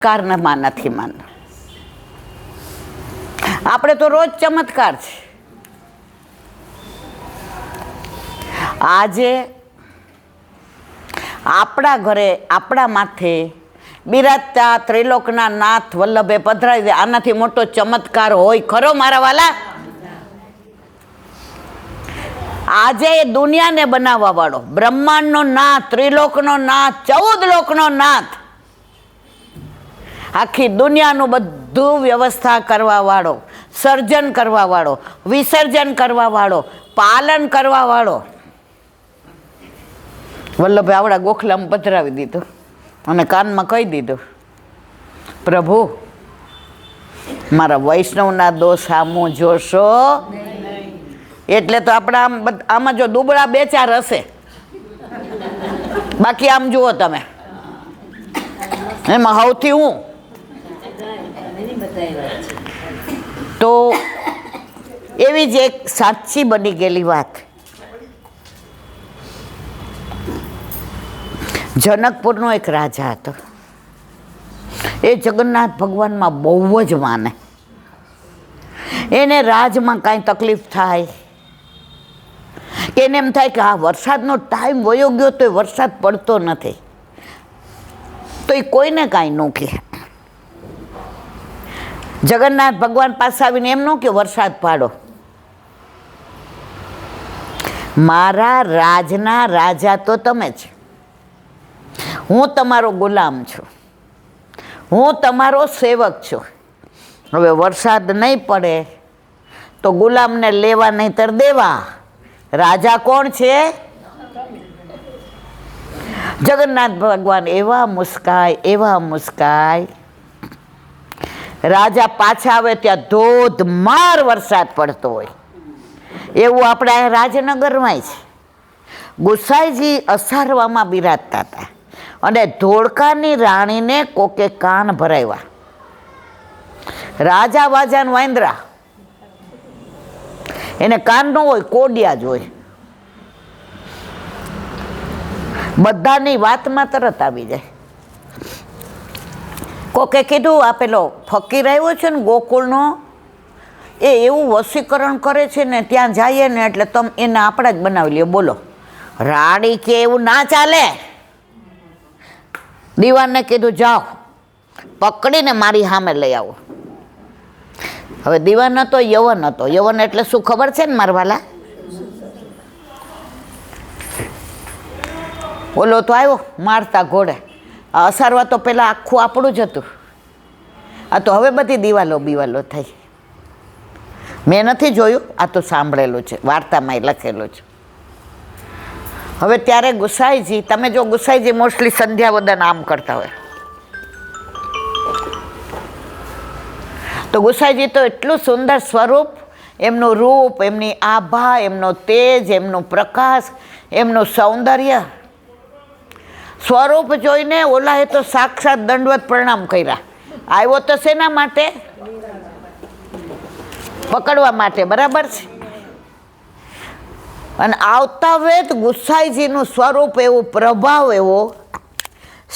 ચમત્કારમાં નથી માનતા. આપણે તો રોજ ચમત્કાર છે. આજે આપણા ઘરે આપણા માથે બિરાજતા ત્રિલોકના નાથ વલ્લભે પધરાવી દે, આનાથી મોટો ચમત્કાર હોય ખરો મારા વાલા? આજે એ દુનિયાને બનાવવા વાળો, બ્રહ્માંડનો નાથ, ત્રિલોકનો નાથ, 14 લોકનો નાથ, આખી દુનિયાનું બધું વ્યવસ્થા કરવા વાળો, સર્જન કરવા વાળો, વિસર્જન કરવા વાળો, પાલન કરવા વાળો વલ્લભે આવડા ગોખલામાં પધરાવી દીધું અને કાનમાં કહી દીધું, પ્રભુ મારા વૈષ્ણવના દોષ સામું જોશો. એટલે તો આપણા આમાં જો દુબળા 2-4 હશે, બાકી આમ જુઓ તમે, એમાં સૌથી હું તો એવી જ એક સાચી બની ગયેલી વાત. જનકપુરનો એક રાજા હતો. એ જગન્નાથ ભગવાનમાં બહુ જ માને. એને રાજમાં કાંઈ તકલીફ થાય કે એને એમ થાય કે આ વરસાદનો ટાઈમ વયો ગયો તો વરસાદ પડતો નથી, તો એ કોઈને કાંઈ ન કહે. જગન્નાથ ભગવાન પાસે આવીને એમ ન કે વરસાદ પાડો. મારા રાજના રાજા તો તમે જ, હું તમારો ગુલામ છું, હું તમારો સેવક છું. હવે વરસાદ નહીં પડે તો ગુલામને લેવા નહીંતર દેવા. રાજા કોણ છે? જગન્નાથ ભગવાન એવા મુસ્કાય, એવા મુસ્કાય. રાજા પાછા આવે ત્યાં ધોધમાર વરસાદ પડતો હોય. એવું આપણે અહીંયા રાજનગરમાં છે. ગુસાઈજી અસારવામાં બિરાજતા હતા અને ધોળકાની રાણીને કોકે કાન ભરાવ્યા. રાજા વાજાન વાંદરા, એને કાન ન હોય, કોડિયા જ હોય. બધાની વાતમાં તરત આવી જાય. કોકે કીધું, આ પેલો ફકીર આવ્યો છે ને ગોકુળનો, એ એવું વશીકરણ કરે છે ને, ત્યાં જઈએ ને એટલે તમે એને આપણા જ બનાવી લ્યો. બોલો, રાણી કે એવું ના ચાલે. દીવાનને કીધું, જાઓ પકડીને મારી સામે લઈ આવો. હવે દીવાન હતો, યવન હતો. યવન એટલે શું ખબર છે ને મારવાલા? ઓલો તો આવ્યો મારતા ઘોડે. અસારવા તો પેલા આખું આપણું જ હતું. આ તો હવે બધી દિવાલો થઈ. મેં નથી જોયું, આ તો સાંભળેલું છે, વાર્તામાં લખેલું છે. હવે ત્યારે ગુસાઈજી, તમે જો ગુસાઈજી મોસ્ટલી સંધ્યાવદન આમ કરતા હોય, તો ગુસાઈજી તો એટલું સુંદર સ્વરૂપ, એમનું રૂપ, એમની આભા, એમનો તેજ, એમનો પ્રકાશ, એમનું સૌંદર્ય, સ્વરૂપ જોઈને ઓલાએ તો સાક્ષાત દંડવત પ્રણામ કર્યા. આવ્યો તો શેના માટે? પકડવા માટે, બરાબર છે. અને આવતા વેત ગુસાઈજીનું સ્વરૂપ એવું, પ્રભાવ એવો,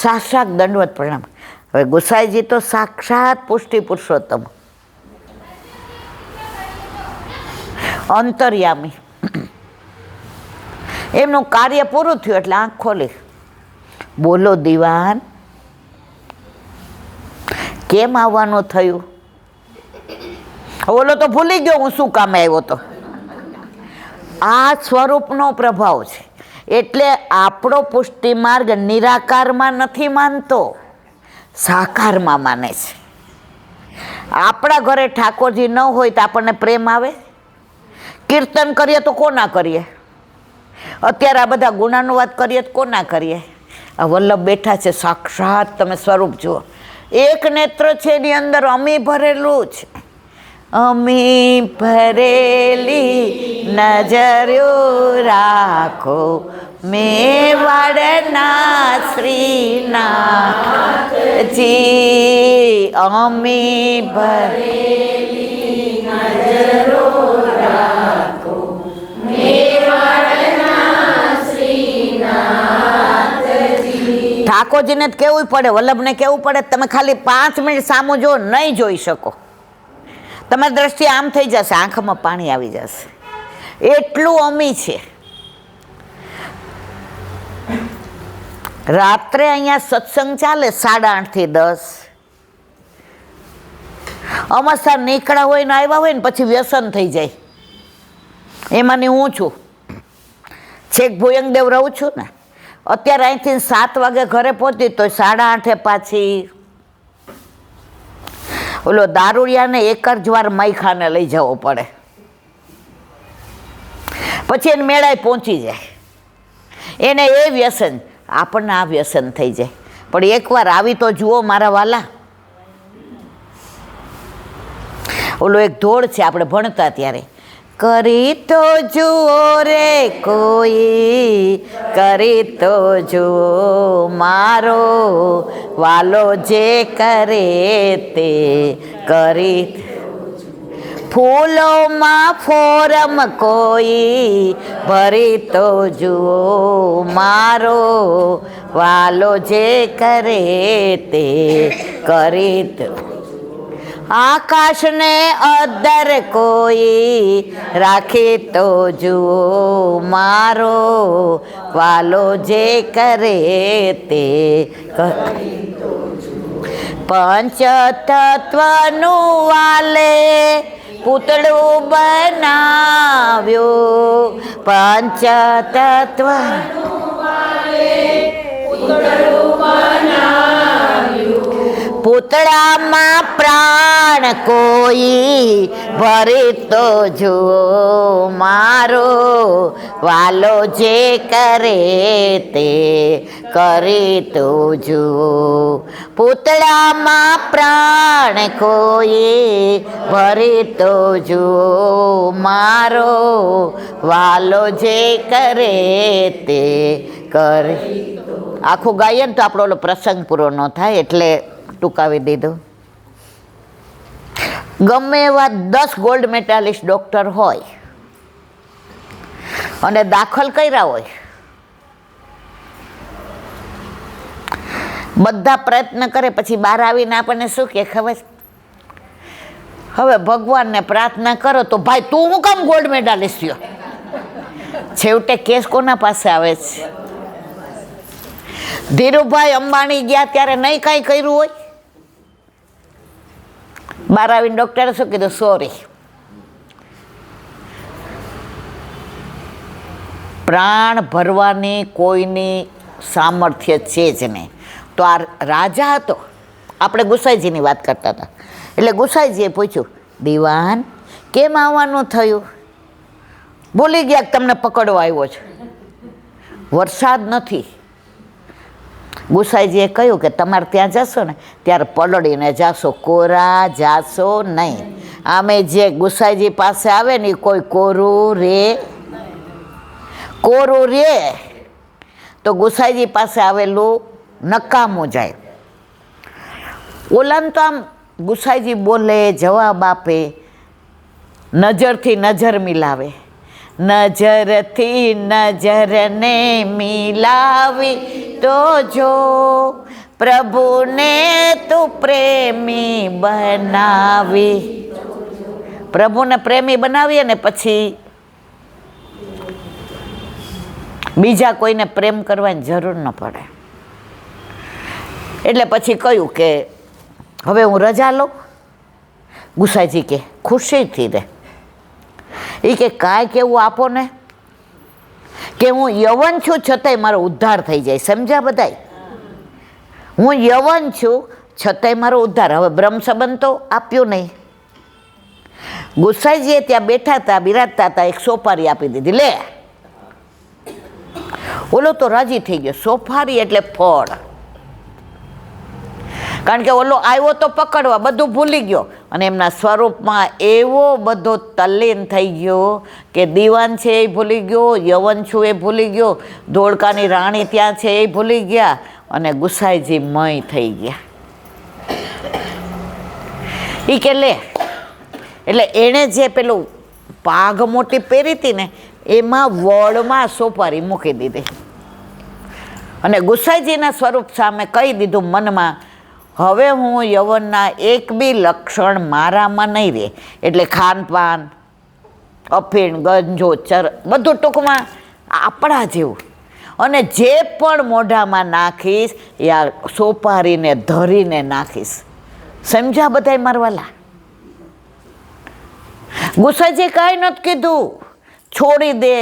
સાક્ષાત દંડવત પ્રણામ. હવે ગુસાઈજી તો સાક્ષાત પુષ્ટિ પુરુષોત્તમ, અંતર્યામી. એમનું કાર્ય પૂરું થયું એટલે આંખ ખોલી, બોલો દીવાન, કેમ આવવાનું થયું? ઓલો તો ભૂલી ગયો હું શું કામે આવ્યો તો. આ સ્વરૂપનો પ્રભાવ છે. એટલે આપણો પુષ્ટિ માર્ગ નિરાકારમાં નથી માનતો, સાકારમાં માને છે. આપણા ઘરે ઠાકોરજી ન હોય તો આપણને પ્રેમ આવે? કીર્તન કરીએ તો કોના કરીએ? અત્યારે આ બધા ગુણાનુવાદ કરીએ તો કોના કરીએ? આ વલ્લભ બેઠા છે, સાક્ષાત તમે સ્વરૂપ જુઓ. એક નેત્ર છે, એની અંદર અમી ભરેલું છે. અમી ભરેલી નજરો રાખો મેવાડના શ્રીનાથજી. અમી ભરેલી નજરો રાખો મેવાડના શ્રીનાથજી. ઠાકોરજીને જ કહેવું પડે, વલ્લભને કહેવું પડે, તમે ખાલી 5 મિનિટ સામું જો, નહીં જોઈ શકો. તમારી દ્રષ્ટિએ આમ થઈ જશે, આંખમાં પાણી આવી જશે. એટલું અમી છે. રાત્રે અહીંયા સત્સંગ ચાલે 8:30 થી 10. અમસ્તા નીકળ્યા હોય ને આવ્યા હોય ને પછી વ્યસન થઈ જાય. એમાંની હું છું. છેક ભુયંગદેવ રહું છું ને, અત્યારે અહીંથી 7 વાગે ઘરે પહોંચી તો 8:30 પાછી ઓલો દારૂડિયાને એક જ વાર માઈખાને લઈ જવો પડે, પછી એને મેળાએ પહોંચી જાય. એને એ વ્યસન, આપણને આ વ્યસન થઈ જાય. પણ એકવાર આવી તો જુઓ મારા વાલા. ઓલો એક ધોળ છે, આપણે ભણતા ત્યારે, કરી તો જુઓ રે કોઈ, કરી તો જુઓ મારો વાલો જે કરે તે કરી. ફૂલોમાં ફોરમ કોઈ, ભરી તો જુઓ મારો વાલો જે કરે તે કરી. આકાશને અદ્દર કોઈ, રાખી તો જુઓ મારો વાલો જે કરે તે કરી. પંચ તત્વનું વાલે પૂતળું બનાવ્યું, પંચ તત્વ પૂતળામાં પ્રાણ કોઈ, ભરી તો જુઓ મારો વાલો જે કરે તે કરી તો જુઓ. પૂતળામાં પ્રાણ કોઈ, ભરી તો જુઓ મારો વાલો જે કરે તે કરી. આખું ગાઈએ ને તો આપણો ઓલો પ્રસંગ પૂરો ન થાય એટલે ટૂંકાવી દીધું. ગમે એવા 10 ગોલ્ડ મેડાલિસ્ટ ડૉક્ટર હોય અને દાખલ કર્યા હોય, બધા પ્રયત્ન કરે, પછી બહાર આવીને આપણને શું કહે ખબર? હવે ભગવાનને પ્રાર્થના કરો તો ભાઈ તું હું કામ ગોલ્ડ મેડાલિસ્ટ થયો? છેવટે કેસ કોના પાસે આવે છે? ધીરુભાઈ અંબાણી ગયા ત્યારે નહીં કાંઈ કર્યું હોય? બહાર આવીને ડૉક્ટરે શું કીધું? સોરી. પ્રાણ ભરવાની કોઈની સામર્થ્ય છે જ નહીં. તો આ રાજા હતો, આપણે ગુસાઈજીની વાત કરતા હતા, એટલે ગુસાઈજીએ પૂછ્યું, દીવાન કેમ આવવાનું થયું? બોલી ગયા તમને પકડવા આવ્યો છે, વરસાદ નથી. ગુસાઈજીએ કહ્યું કે તમારે ત્યાં જશો ને ત્યારે પલળીને જાશો, કોરા જાશો નહીં. આમે જે ગુસાઈજી પાસે આવે ને કોઈ કોરું રે, કોરું રે તો ગુસાઈજી પાસે આવેલું નકામું જાય. ઓલાને તો આમ ગુસાઈજી બોલે, જવાબ આપે, નજરથી નજર મિલાવે, નજરથી નજરને મિલાવી તો જો પ્રભુને તું પ્રેમી બનાવી. પ્રભુને પ્રેમી બનાવીએ ને પછી બીજા કોઈને પ્રેમ કરવાની જરૂર ન પડે. એટલે પછી કહ્યું કે હવે હું રજા લઉં. ગુસાઈજી કે ખુશીથી રહે. એ કે કાંઈ કેવું આપો ને, કે હું યવન છું છતાંય મારો ઉદ્ધાર થઈ જાય. સમજ્યા બધાય? હું યવન છું છતાંય મારો ઉદ્ધાર. હવે બ્રહ્મ સંબંધ તો આપ્યો નહીં. ગુસાઈજીએ ત્યાં બેઠા હતા, બિરાજતા હતા, એક સોપારી આપી દીધી. લે, ઓલો તો રાજી થઈ ગયો. સોપારી એટલે ફળ. કારણ કે ઓલો આવ્યો તો પકડવા, બધું ભૂલી ગયો અને એમના સ્વરૂપમાં એવો બધો તલ્લીન થઈ ગયો કે દીવાન છે એ ભૂલી ગયો, યવન છું એ ભૂલી ગયો, ધોળકાની રાણી ત્યાં છે એ ભૂલી ગયા અને ગુસાઈજી મય થઈ ગયા. એ કે લે, એટલે એણે જે પેલું પાઘ મોટી પહેરી હતી ને એમાં વળમાં સોપારી મૂકી દીધી. અને ગુસાઈજીના સ્વરૂપ સામે કહી દીધું મનમાં, હવે હું યવનના એક બી લક્ષણ મારામાં નહીં રહે. એટલે ખાનપાન, અફીણ, ગંજો, બધું ટૂંકમાં આપણા જેવું. અને જે પણ મોઢામાં નાખીશ એ આ સોપારીને ધરીને નાખીશ. સમજ્યા બધાય મારવાલા? ગુસાઈજી કાંઈ નથી કીધું, છોડી દે,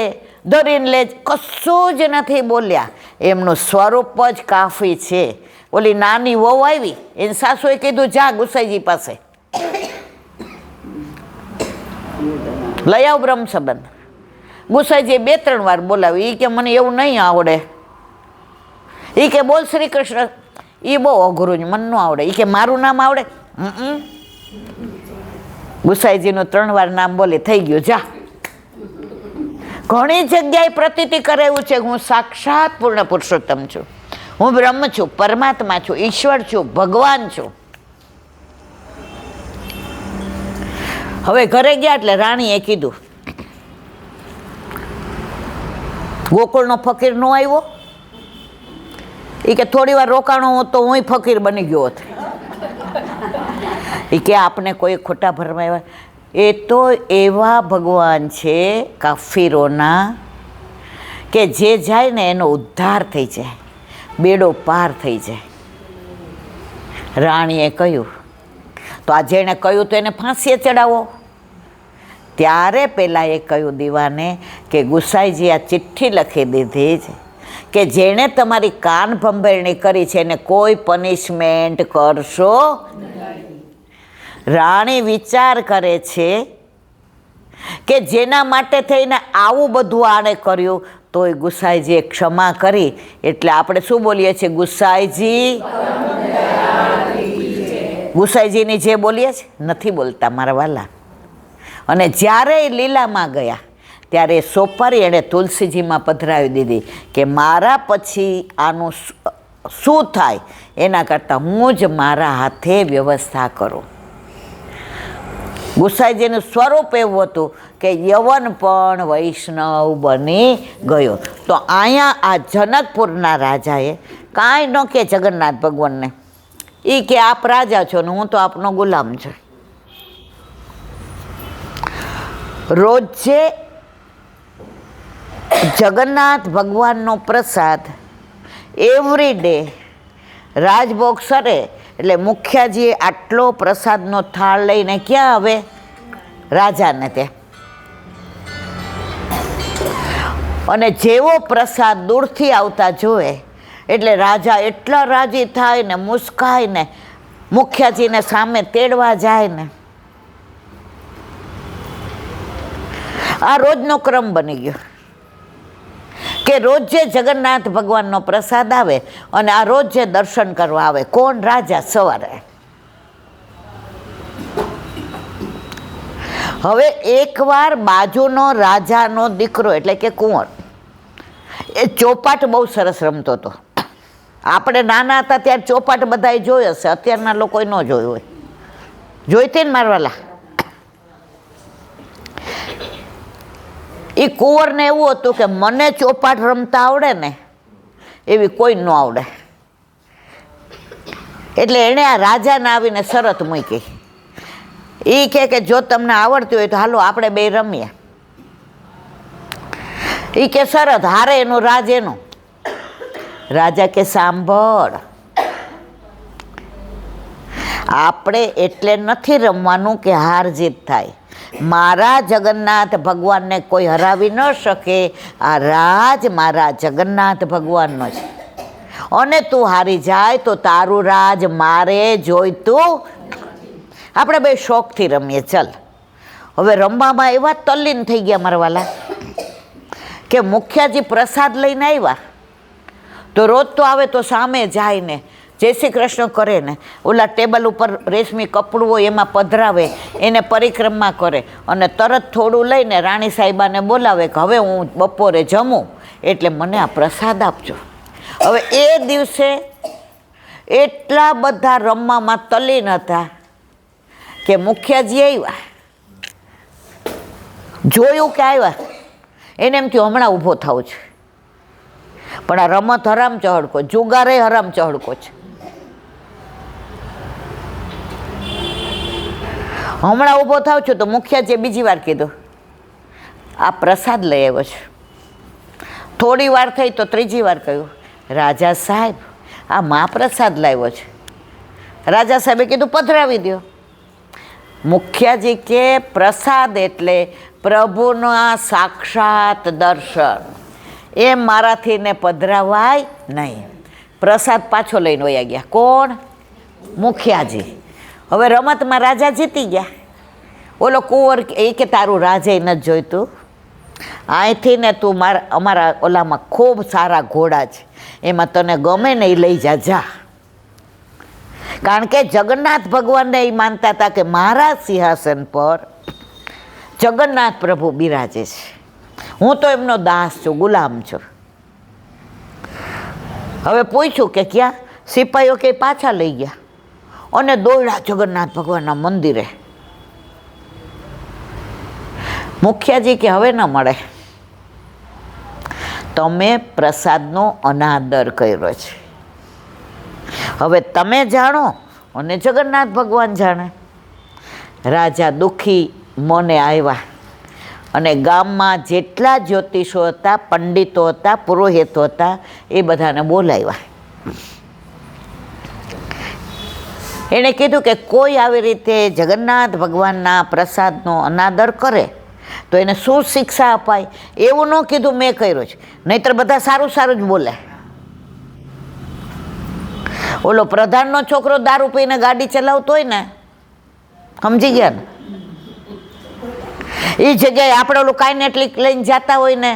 ધરીને લે, કશું જ નથી બોલ્યા. એમનું સ્વરૂપ જ કાફી છે. ઓલી નાની વહુ આવી, એની સાસુએ કીધું જા ગુસાઈજી પાસે લઈ આવ બ્રહ્મ સંબંધ. ગુસાઈજી 2-3 વાર બોલાવી. એ કે મને એવું નહીં આવડે. એ કે બોલ શ્રી કૃષ્ણ. એ બહુ અઘરું જ, મને ન આવડે. એ કે મારું નામ આવડે. ગુસાઈજીનું 3 વાર નામ બોલે, થઈ ગયું જા. ઘણી જગ્યાએ પ્રતીતિ કરે એવું છે, હું સાક્ષાત પૂર્ણ પુરુષોત્તમ છું, હું બ્રહ્મ છું, પરમાત્મા છું, ઈશ્વર છું, ભગવાન છું. હવે ઘરે ગયા એટલે રાણીએ કીધું, ગોકુળનો ફકીર નો આવ્યો? એ કે થોડી વાર રોકાણો હોત તો હું ફકીર બની ગયો હોત. એ કે આપને કોઈ ખોટા ભરમાં આવ્યા? એ તો એવા ભગવાન છે કાફીરોના કે જે જાય ને એનો ઉદ્ધાર થઈ જાય, બેડો પાર થઈ જાય. રાણીએ કહ્યું, તો આ જેણે કહ્યું તો એને ફાંસીએ ચડાવો. ત્યારે પેલા એ કહ્યું દીવાને કે ગુસાઈજી આ ચિઠ્ઠી લખી દીધી છે કે જેણે તમારી કાન ભંભેરણી કરી છે એને કોઈ પનિશમેન્ટ કરશો. રાણી વિચાર કરે છે કે જેના માટે થઈને આવું બધું આણે કર્યું તોય ગુસાઈજીએ ક્ષમા કરી. એટલે આપણે શું બોલીએ છીએ? ગુસાઈજી, ગુસાઈજીની જે બોલીએ છે નથી બોલતા મારા વાલા. અને જ્યારે એ લીલામાં ગયા ત્યારે સોપારી એણે તુલસીજીમાં પધરાવી દીધી કે મારા પછી આનું શું થાય એના કરતાં હું જ મારા હાથે વ્યવસ્થા કરું. ગુસાઈજીનું સ્વરૂપ એવું હતું કે યવન પણ વૈષ્ણવ બની ગયો. તો અહીંયા આ જનકપુરના રાજાએ કાંઈ ન કે જગન્નાથ ભગવાનને, એ કે આપ રાજા છો ને હું તો આપનો ગુલામ છું. રોજે જગન્નાથ ભગવાનનો પ્રસાદ એવરી ડે રાજભોગ સરે એટલે મુખ્યાજીએ આટલો પ્રસાદનો થાળ લઈને ક્યાં આવે? રાજાને ત્યાં. અને જેવો પ્રસાદ દૂરથી આવતા જોવે એટલે રાજા એટલા રાજી થાય ને મુસ્કાય ને મુખ્યાજીને સામે તેડવા જાય ને. આ રોજનો ક્રમ બની ગયો કે રોજ જે જગન્નાથ ભગવાનનો પ્રસાદ આવે અને આ રોજ જે દર્શન કરવા આવે. કોણ? રાજા સવારે. હવે એકવાર બાજુનો રાજાનો દીકરો એટલે કે કુંવર એ ચોપાટ બહુ સરસ રમતો હતો. આપણે નાના હતા ત્યારે ચોપાટ બધાએ જોઈ હશે, અત્યારના લોકોએ ન જોયું હોય. જોઈતી ને મારવાલા? એ કુંવરને એવું હતું કે મને ચોપાટ રમતા આવડે ને એવી કોઈ ન આવડે. એટલે એણે આ રાજાને આવીને શરત મૂકી. એ કે જો તમને આવડતી હોય તો હાલો આપણે બે રમીએ. એ કે શરત, હારે એનું રાજ એનું. રાજા કે સાંભળ, આપણે એટલે નથી રમવાનું કે હાર જીત થાય. મારા જગન્નાથ ભગવાનને કોઈ હરાવી ન શકે. આ રાજ મારા જગન્નાથ ભગવાનનો છે અને તું હારી જાય તો તારું રાજ મારે જોઈતું. આપણે બે શોખથી રમીએ. ચાલ. હવે રમવામાં એવા તલ્લીન થઈ ગયા મારા વાલા કે મુખ્યાજી પ્રસાદ લઈને આવ્યા તો રોજ તો આવે તો સામે જાય ને જય શ્રી કૃષ્ણ કરે ને ઓલા ટેબલ ઉપર રેશમી કપડું હોય એમાં પધરાવે, એને પરિક્રમા કરે અને તરત થોડું લઈને રાણી સાહેબાને બોલાવે કે હવે હું બપોરે જમું એટલે મને આ પ્રસાદ આપજો. હવે એ દિવસે એટલા બધા રમવામાં તલ્લીન હતા કે મુખ્યાજી આવ્યા, જોયું કે આવ્યા, એને એમ થયું હમણાં ઊભો થાવ છે. પણ આ રમત હરામ ચહડકો, જુગારે હરામ ચહડકો છે. હમણાં ઊભો થાવ છું તો મુખિયાજીએ બીજી વાર કીધું, આ પ્રસાદ લઈ આવ્યો છે. થોડી વાર થઈ તો ત્રીજી વાર કહ્યું, રાજા સાહેબ આ મહાપ્રસાદ લાવ્યો છે. રાજા સાહેબે કીધું પધરાવી દો. મુખિયાજી કે પ્રસાદ એટલે પ્રભુના સાક્ષાત દર્શન, એ મારાથી ને પધરાવાય નહીં. પ્રસાદ પાછો લઈને વયા ગયા. કોણ? મુખિયાજી. હવે રમતમાં રાજા જીતી ગયા. ઓલો કુંવર એ કે તારું રાજે નથી જોઈતું, અહીંથી ને તું અમારા ઓલામાં ખૂબ સારા ઘોડા છે, એમાં તને ગમે ને એ લઈ જા. કારણ કે જગન્નાથ ભગવાનને એ માનતા હતા કે મારા સિંહાસન પર જગન્નાથ પ્રભુ બિરાજે છે, હું તો એમનો દાસ છું, ગુલામ છું. હવે પૂછ્યું કે ક્યાં? સિપાહીઓ કે પાછા લઈ ગયા અને દોડ્યા જગન્નાથ ભગવાનના મંદિરે. મુખિયાજી કે હવે ન મળે, તમે પ્રસાદનો અનાદર કર્યો છે, હવે તમે જાણો અને જગન્નાથ ભગવાન જાણે. રાજા દુઃખી મને આવ્યા અને ગામમાં જેટલા જ્યોતિષો હતા, પંડિતો હતા, પુરોહિતો હતા, એ બધાને બોલાવ્યા. એણે કીધું કે કોઈ આવી રીતે જગન્નાથ ભગવાનના પ્રસાદનો અનાદર કરે તો એને શું શિક્ષા અપાય. એવું ન કીધું મેં કર્યું છે, નહીંતર બધા સારું સારું જ બોલે. ઓલો પ્રધાનનો છોકરો દારૂ પીને ગાડી ચલાવતો હોય ને, સમજી ગયા ને, એ જગ્યાએ આપણે ઓલું કાઇનેટિક લઈને જતા હોય ને,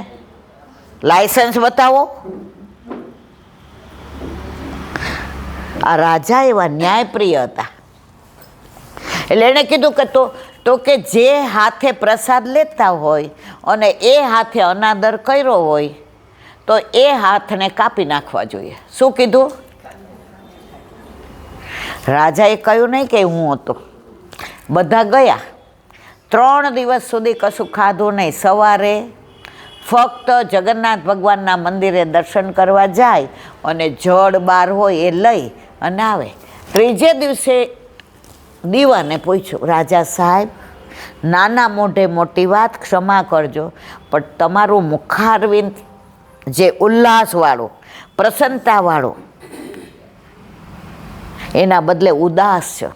લાયસન્સ બતાવો. આ રાજા એવા ન્યાયપ્રિય હતા. એટલે એણે કીધું કે તો કે જે હાથે પ્રસાદ લેતા હોય અને એ હાથે અનાદર કર્યો હોય તો એ હાથને કાપી નાખવા જોઈએ. શું કીધું? રાજાએ કહ્યું નહીં કે હું હતો. બધા ગયા. 3 દિવસ સુધી કશું ખાધું નહીં. સવારે ફક્ત જગન્નાથ ભગવાનના મંદિરે દર્શન કરવા જાય અને જળ બાર હોય એ લઈ અને આવે. 3જે દિવસે દીવાને પૂછ્યું, રાજા સાહેબ નાના મોઢે મોટી વાત, ક્ષમા કરજો, પણ તમારું મુખારવિંદ જે ઉલ્લાસવાળું, પ્રસન્નતાવાળું, એના બદલે ઉદાસ છે.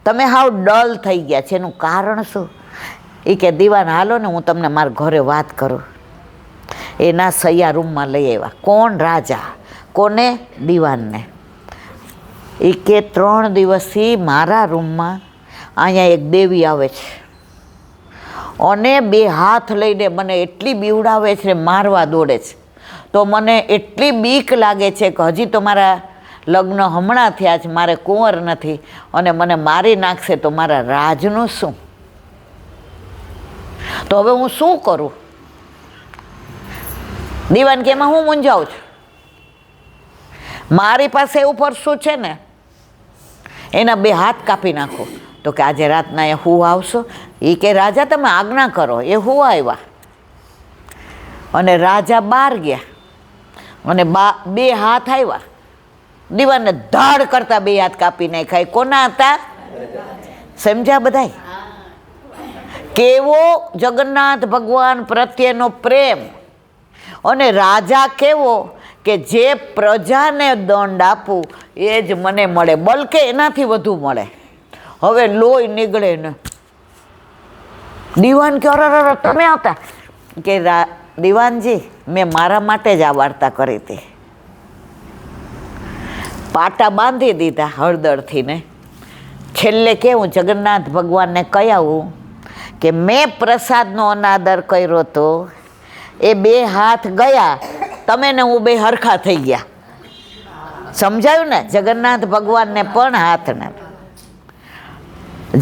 તમે હાવ ડલ થઈ ગયા છે, એનું કારણ શું? એ કે દીવાન હાલો ને હું તમને મારા ઘરે વાત કરું. એના સૈયા રૂમમાં લઈ આવ્યા. કોણ? રાજા. કોને? દીવાનને. એ કે 3 દિવસથી મારા રૂમમાં અહીંયા એક દેવી આવે છે અને 2 હાથ લઈને મને એટલી બીવડાવે છે, મારવા દોડે છે. તો મને એટલી બીક લાગે છે કે હજી તો મારા લગ્ન હમણાં થયા છે, મારે કુંવર નથી અને મને મારી નાખશે તો મારા રાજનું શું? તો હવે હું શું કરું? દીવાન કે એમાં હું મૂંઝાઉં છું, મારી પાસે ઉપર શું છે ને, એના 2 હાથ કાપી નાખો. તો કે આજે રાતના એ હું આવશો? એ કે રાજા તમે આજ્ઞા કરો. એ હું આવ્યા અને રાજા બહાર ગયા અને 2 હાથ આવ્યા. દીવાને ધાડ કરતા 2 હાથ કાપી નાખ્યા. કોના હતા? સમજ્યા બધાય? કેવો જગન્નાથ ભગવાન પ્રત્યેનો પ્રેમ. અને રાજા કેવો કે જે પ્રજાને દંડ આપું એ જ મને મળે, બલકે એનાથી વધુ મળે. હવે લોહી નીકળે ને. દીવાન કે અરે તમે હતા? કે દીવાનજી મેં મારા માટે જ આ વાર્તા કરી હતી. પાટા બાંધી દીધા હળદરથી ને. છેલ્લે કેવું જગન્નાથ ભગવાનને કહેવું કે મેં પ્રસાદનો અનાદર કર્યો હતો, એ 2 હાથ ગયા, તમે ને હું 2 હરખા થઈ ગયા. સમજાયું ને? જગન્નાથ ભગવાનને પણ હાથને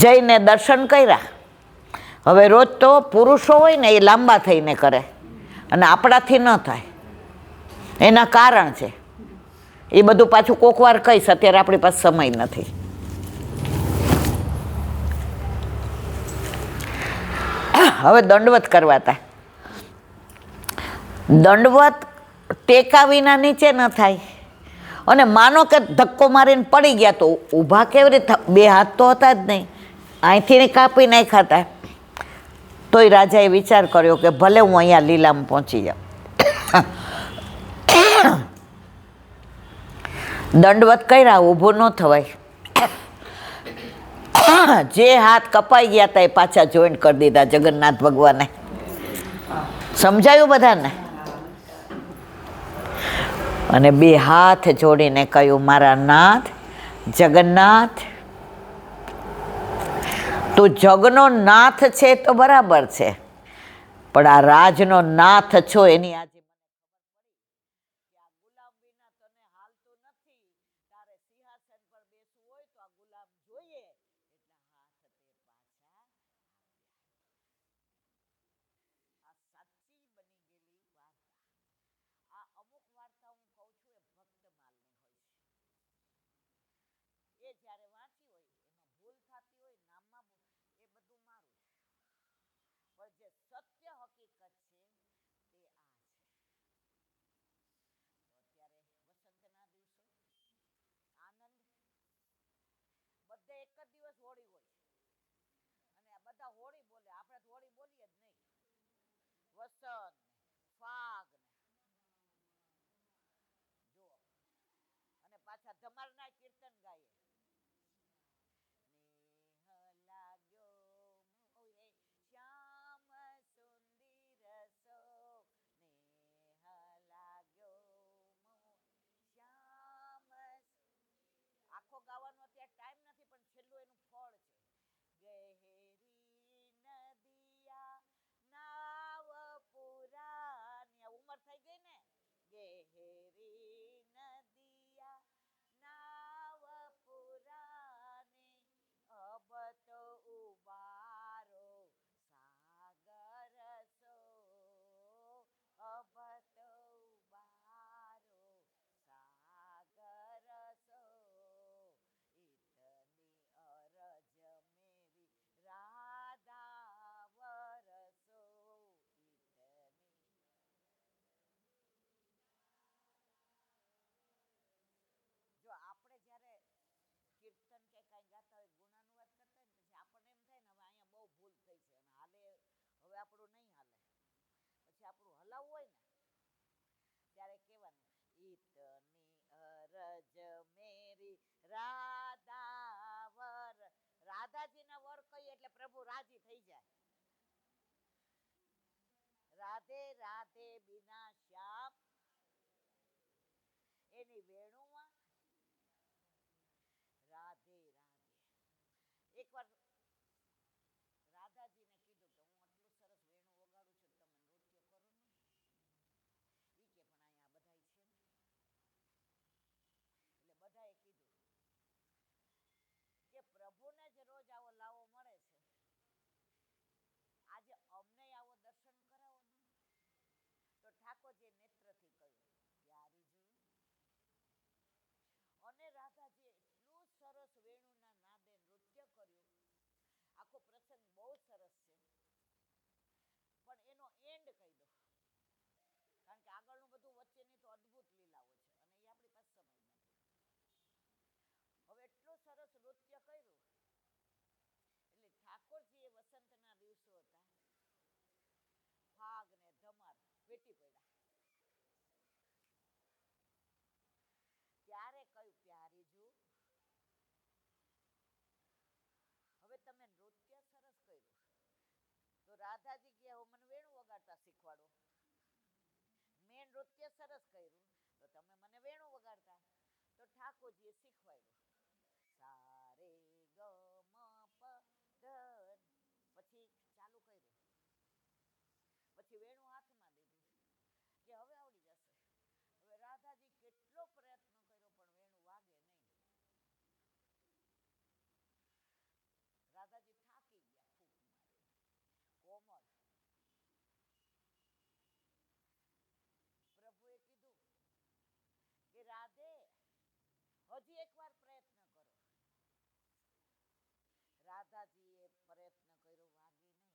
જઈને દર્શન કર્યા. હવે રોજ તો પુરુષો હોય ને એ લાંબા થઈને કરે અને આપણાથી ન થાય, એના કારણ છે. એ બધું પાછું કોક વાર કહીશ, અત્યારે આપણી પાસે સમય નથી. હવે દંડવત કરવા હતા. દંડવત ટેકા વિના નીચે ન થાય. અને માનો કે ધક્કો મારીને પડી ગયા તો ઊભા કેવી રીતે? બે હાથ તો હતા જ નહીં, અહીંથી કાપી નાખ્યા હતા. તોય રાજાએ વિચાર કર્યો કે ભલે હું અહીંયા લીલામાં પહોંચી જાઉં, દંડવત કર્યા, ઊભું ન થવાય. જે હાથ કપાઈ ગયા હતા એ પાછા જોઈન્ટ કરી દીધા જગન્નાથ ભગવાને. સમજાયું બધાને? અને બે હાથ જોડીને કહ્યું, મારા નાથ જગન્નાથ, તું જગનો નાથ છે તો બરાબર છે, પણ આ રાજનો નાથ છો એની આજે મને ખબર પડી કે આ ગુલામ વિના તને હાલતું નથી. તારે સિંહાસન પર બેસવું હોય તો આ ગુલામ જોઈએ, એટલે હાથ તે પાછા આપ્યા. આ સાચી બની ગયેલી વાર્તા. આ અમુક વાર્તા હું કહું છું એ ભક્ત માલની હોય છે. એ જ્યારે વાંચી હોય એમાં ભૂલ થતી હોય, નામમાં એ બધું મારું છે, પણ જે સત્ય હકીકત છે તે આ છે. તો અત્યારે વસંતના દિવસો, આનંદ, બધે એક જ દિવસ હોળી હોય અને આ બધા હોળી બોલે, આપણે તો હોળી બોલીએ જ નહીં. વસંત, ફાગ જો, અને પાછા ધમારના કીર્તન ગાઈએ. લાગ્યો મોહે શ્યામ સુંદર સો, નેહ લાગ્યો મોહે શ્યામ. આખો ગાવાનો અત્યારે ટાઈમ નથી, પણ છેલ્લું એનું ફળ છે. ગહેરી નદિયા નાવ પુરાની, ઉંમર થઈ ગઈ ને. ગહેરી નદિયા નાવ પુરાની, અબ તો ઉબારો સાગર સો, અબ તો ઉબારો સાગર સો, ઇતની અરજ મેરી રાધા વરસો, ઇતની. જો આપણે જ્યારે કીર્તન કે કાંઈ ગાતા હોય, ગુણાનુવાદ કરતા હોય ને, પછી આપણને એમ થાય ને હવે અહીંયા બહુ ભૂલ થઈ છે અને હાલે, હવે આપણું નહીં હાલે. પછી આપણું હલાવવું હોય ને ત્યારે કહેવાનું, ઇતની અરજ મેરી રાધા વર. રાધાજીના વર કહીએ એટલે પ્રભુ રાજી થઈ જાય. રાધે રાધે બિના શ્યામ, એની વેણુમાં રાધે રાધે. એકવાર રાધાજીને કીધું કે હું આટલું સરસ વેણું વગાડું છું, તમે નૃત્ય કરો ને. ઈ કે પણ અહીંયા બધાય છે ને. એટલે બધાએ કીધું કે પ્રભુને જ રોજ આવો લાવો મળે છે, આજે અમને આવો દર્શન કરાવો ને. તો ઠાકોરજીએ નેત્રથી કહ્યું, પ્યારી જોયું. અને રાધાજીએ એટલું સરસ વેણુના નાદે નૃત્ય કર્યું. આખો પ્રસંગ બહુ સરસ છે, પણ એનો એન્ડ કહી દો, કારણ કે આગળનું બધું વચ્ચેની તો અદ્ભુત લીલાઓ છે અને એ આપણી પાસે સમય નથી. હવે એટલું સરસ નૃત્ય કર્યું એટલે ઠાકોરજી એ વસંતના દિવસો હતા, ફાગ ને ધમાર વેટી પડ્યા. ત્યારે કહ્યું, પ્યારી જુ, હવે તમે નૃત્ય સરસ કર્યું, તો રાધાજી કે હવે મને વેણું વગાડતા શીખવાડો. મેં નૃત્ય સરસ કર્યું તો તમે મને વેણું વગાડતા. તો ઠાકોરજીએ શીખવાડ્યું, સારે ગ મ પ ધ. પછી ચાલુ કર્યું, પછી વેણું હાથમાં લીધું કે હવે આવડી જશે. હવે રાધાજી કેટલો પ્રયત્ન કર્યો પણ વેણું વાગે નહીં. રાધાજી થાકી ગયા ફૂંક મારીને. કોમળ. પ્રભુએ કીધું કે રાધે હજી એકવાર પ્રયત્ન કરો. રાધાજીએ પ્રયત્ન કર્યો, વાગી નહીં.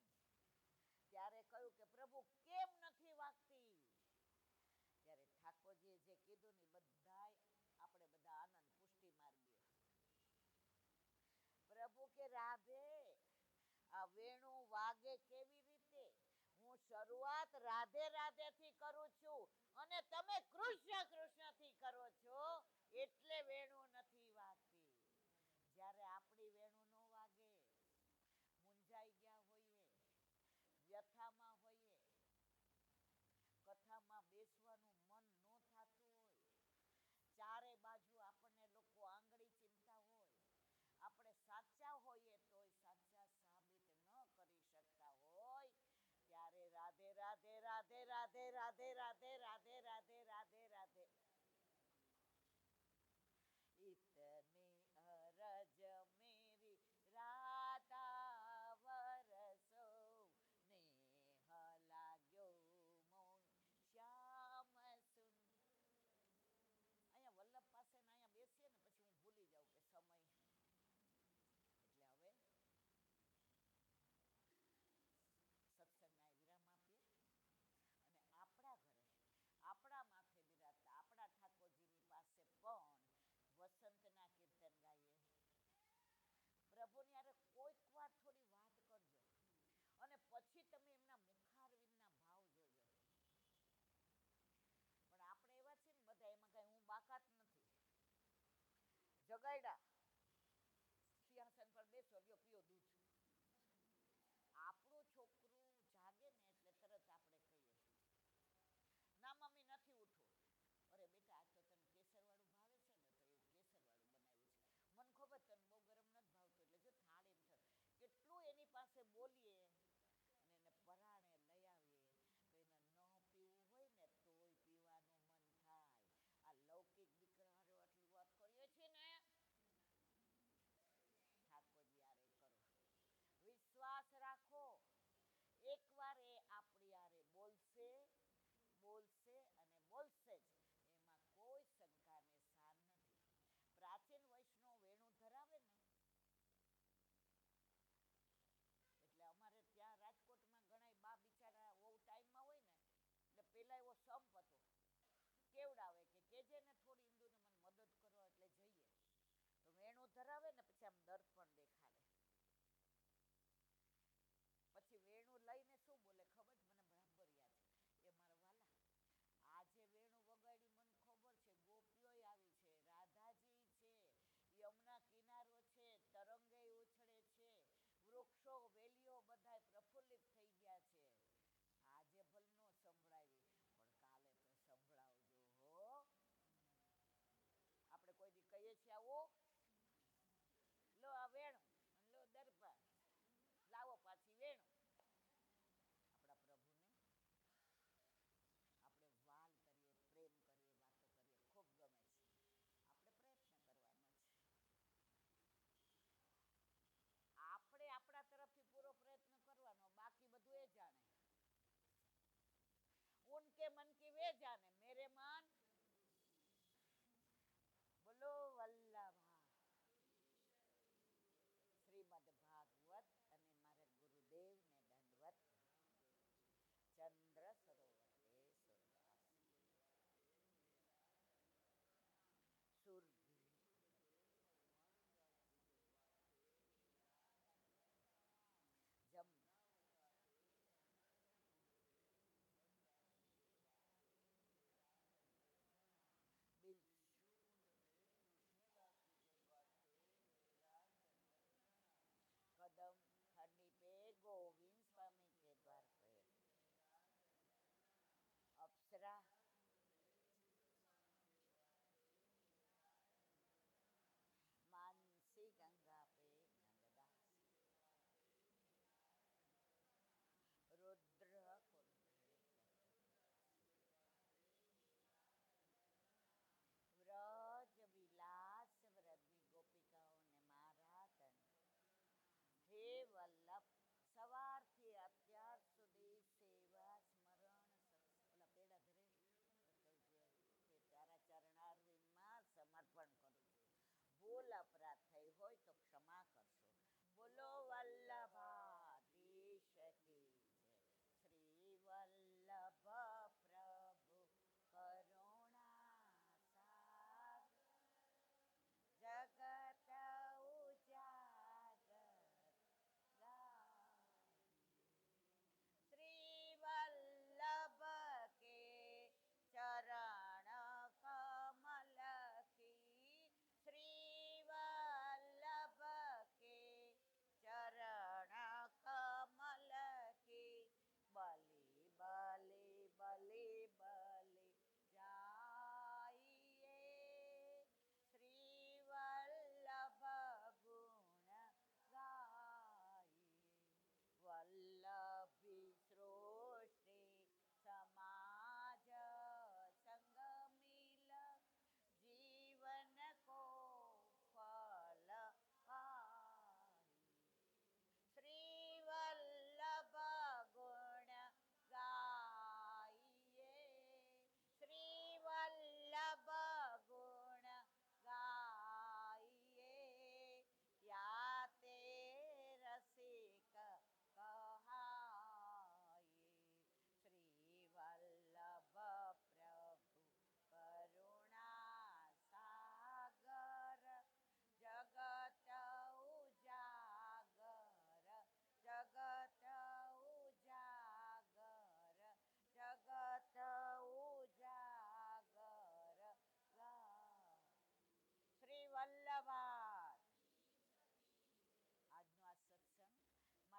ત્યારે કહ્યું કે પ્રભુ કેમ નથી વાગતી? જે કીધું ને બધાય આપણે બધા આનંદ પુષ્ટિ માર્ગીએ. પ્રભુ કે રાધે આ વેણુ વાગે કેવી રીતે? હું શરૂઆત રાધે રાધે થી કરું છું અને તમે કૃષ્ણ કૃષ્ણ થી કરો છો એટલે વેણુ નથી વાગતી. જ્યારે આપણી વેણુ ન વાગે, મૂંઝાઈ ગયા હોઈએ, વ્યથામાં હોઈએ, કથામાં બેસવાનું મન ન થતું હોય, ચારે બાજુ આપણને લોકો આંગળી ચીંધતા હોય, આપણે સાચા હોઈએ તોય સાચા સાબિત ન કરી શકતા હોય, ત્યારે રાધે રાધે રાધે રાધે રાધે રાધે રાધે રાધે રાધે રાધે इतनी अरज मेरी राधा वरसो नेह लाग्यो મોન શ્યામ સુન. અહીંયા વલ્લભ પાસે ને અહીંયા બેસીએ ને પછી હું ભૂલી જાઉં કે સમય. એટલે હવે સત્સંગના વિરામ આપીએ અને આપણા ઘરે આપણા માથે બિરાજતા આપણા ઠાકોરજીની પાસે પણ વસંતના કીર્તન ગાઈએ. પ્રભુની યારે કોઈક વાર થોડી વાત કરજો અને પછી તમે એમના મુખારવિંદના ભાવ જોજો. પણ આપણે એવા છે ને બધા, એમાં કઈ હું બાકાત નથી. જગાડ્યા સિંહાસન પર બેસો, લ્યો પીઓ દૂધ. આપણું છોકરું જાગે ને એટલે તરત આપણે કહીએ ના મમ્મી નથી ઉઠવું. અરે બેટા આજ તો તને કેસરવાળું ભાવે છે ને તો એવું કેસરવાળું બનાવ્યું છે. મને ખબર તને બહુ ગરમ નથી ભાવતું એટલે જો થાળી કેટલું એની પાસે બોલીએ અને એને પરાણે લઈ આવીએ તો એને ન પીવું હોય ને તોય પીવાનું મન થાય. આ લૌકિક દીકરા હારે આટલી વાત કરીએ છીએ ને, ઠાકોરજી હારે કરો, વિશ્વાસ રાખો. એકવાર એ આપણી હારે બોલશે બોલશે અને બોલશે જ, એમાં કોઈ શંકાને સ્થાન નથી. પ્રાચીન વૈષ્ણવ વેણુ ધરાવે ને એટલે અમારે ત્યાં રાજકોટમાં ઘણા બા બિચારા બહુ ટાઈમમાં હોય ને એટલે પેલા એવો સંપ હતો, કેવડાવે કે કેજે ને થોડી ઈંદુને મને મદદ કરો એટલે જઈએ. તો વેણુ ધરાવે ને પછી આમ દર્પણ દેખાડે, પછી વેણુ લઈને શું બોલે ખબર છે? મને બરાબર યાદ છે. એ મારા વાલા આજે વેણુ વગાડી મને ખબર છે, ગોપીઓ આવી છે, રાધાજી છે, યમુના કિનારો છે, તરંગે ઉછળે છે, વૃક્ષો વેલીઓ બધા પ્રફુલ્લિત થઈ ગયા છે. આજે ભલ નો સંભળાવી પણ કાલે તો સંભળાવજો હો. આપણે કોઈ દી કહીએ છીએ આવું? લો આ વેણુ, લો દર્પણ, લાવો પાછી વેણુ. આપણા પ્રભુને આપણે વાલ કરીએ, પ્રેમ કરીએ, વાતો કરીએ, ખૂબ ગમે છે. આપણે પ્રયત્ન કરવાનો છે. આપણે આપણા તરફથી પૂરો પ્રયત્ન કરવાનો, બાકી બધું એ જાણે. ઉનકે મન કી વે જાને, મેરે મન બોલો વલ્લભા. શ્રીમદ ભાગવત અને મારા ગુરુદેવને દંડવત. ચંદ્ર સરોવર એ સુરદાસ સુરભી જમ બિલ कदम ठंडी पे गोविंद स्वामी के द्वार पे अप्सरा मानसी गंगा पे नंददास रुद्र વ્રજ વિલાસ વ્રજની ગોપિકાઓને મારા તન હે વલ્લભ સવારથી અત્યાર સુધી સેવા સ્મરણ ઓલા પેડા ધરે કે તારા ચરણારવિંદમાં સમર્પણ કરું છું. ભૂલ અપરાધ થઈ હોય તો ક્ષમા કરશો. બોલો વલ્લભાધીશ કી જય. શ્રી વલ્લભ પ્રભુ કરુણા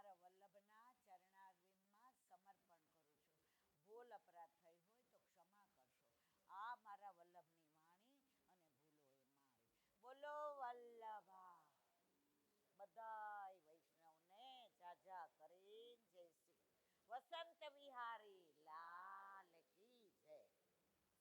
મારા વલ્લભના ચરણારવિંદમાં સમર્પણ કરું છું. ભૂલ અપરાધ થઈ હોય તો ક્ષમા કરશો. આ મારા વલ્લભની વાણી અને ભૂલો એ મારી. બોલો વલ્લભા. બધાય વૈષ્ણવને જાજા કરીને જય શ્રી વસંત વિહાર.